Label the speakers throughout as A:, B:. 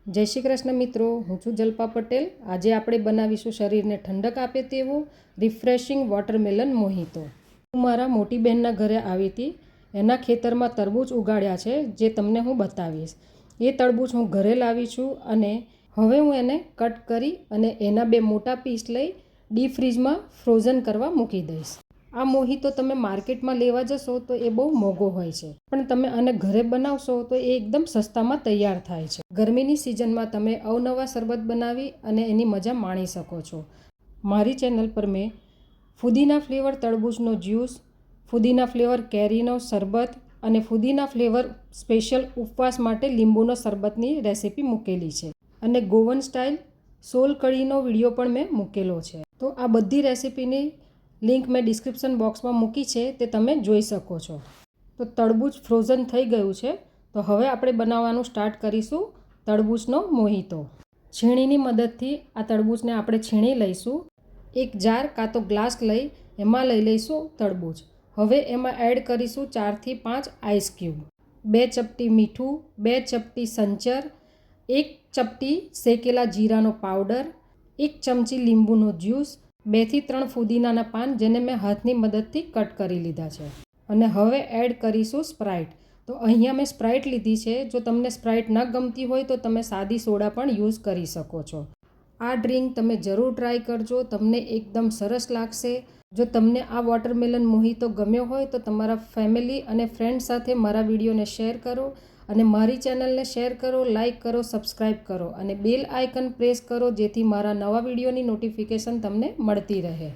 A: જય શ્રી કૃષ્ણ મિત્રો, હું છું જલ્પા પટેલ। આજે આપણે બનાવીશું શરીરને ઠંડક આપે તેવું રિફ્રેશિંગ વોટરમેલન મોહિતો। હું મારા મોટી બહેનના ઘરે આવી હતી, એના ખેતરમાં તરબૂચ ઉગાડ્યા છે જે તમને હું બતાવીશ। એ તરબૂચ હું ઘરે લાવી છું અને હવે હું એને કટ કરી અને એના 2 મોટા પીસ લઈ ડીપ ફ્રીજમાં ફ્રોઝન કરવા મૂકી દઈશ। આ મોહિતો તમે માર્કેટમાં લેવા જશો તો એ બહુ મોંઘો હોય છે, પણ તમે આને ઘરે બનાવશો તો એ એકદમ સસ્તામાં તૈયાર થાય છે। ગરમીની સિઝનમાં તમે અવનવા શરબત બનાવી અને એની મજા માણી શકો છો। મારી ચેનલ પર મેં ફુદીના ફ્લેવર તરબૂચનો જ્યુસ, ફુદીના ફ્લેવર કેરીનો શરબત અને ફુદીના ફ્લેવર સ્પેશિયલ ઉપવાસ માટે લીંબુનો શરબતની રેસીપી મૂકેલી છે અને ગોવન સ્ટાઇલ સોલ કઢીનો વિડીયો પણ મેં મૂકેલો છે। તો આ બધી રેસીપીની લિંક મેં ડિસ્ક્રિપ્શન બોક્સમાં મૂકી છે, તે તમે જોઈ શકો છો। તો તરબૂચ ફ્રોઝન થઈ ગયું છે, તો હવે આપણે બનાવવાનું સ્ટાર્ટ કરીશું તરબૂચનો મોહિતો। છીણીની મદદથી આ તરબૂચને આપણે છીણી લઈશું। એક જાર કાં તો ગ્લાસ લઈ એમાં લઈ લઈશું તરબૂચ। હવે એમાં એડ કરીશું 4 થી 5 આઈસ ક્યુબ, 2 ચપટી મીઠું, 2 ચપટી સંચર, 1 ચપટી શેકેલા જીરાનો પાવડર, 1 ચમચી લીંબુનો જ્યુસ, 2 થી 3 ફુદીનાના પાન જેને મેં હાથની મદદથી કટ કરી લીધા છે અને હવે એડ કરીશું સ્પ્રાઇટ। તો અહીંયા મેં સ્પ્રાઇટ લીધી છે, જો તમને સ્પ્રાઇટ ન ગમતી હોય તો તમે સાદી સોડા પણ યુઝ કરી શકો છો। આ ડ્રિંક તમે જરૂર ટ્રાય કરજો, તમને એકદમ સરસ લાગશે। જો તમને આ વોટરમેલન મોહિતો ગમ્યો હોય તો તમારા ફેમિલી અને ફ્રેન્ડ સાથે મારા વિડીયોને શેર કરો અને મારી ચેનલને શેર કરો, લાઇક કરો, સબસ્ક્રાઈબ કરો અને બેલ આઇકન પ્રેસ કરો જેથી મારા નવા વિડીયોની નોટિફિકેશન તમને મળતી રહે।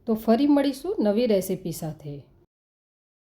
A: તો ફરી મળીશું નવી રેસીપી સાથે।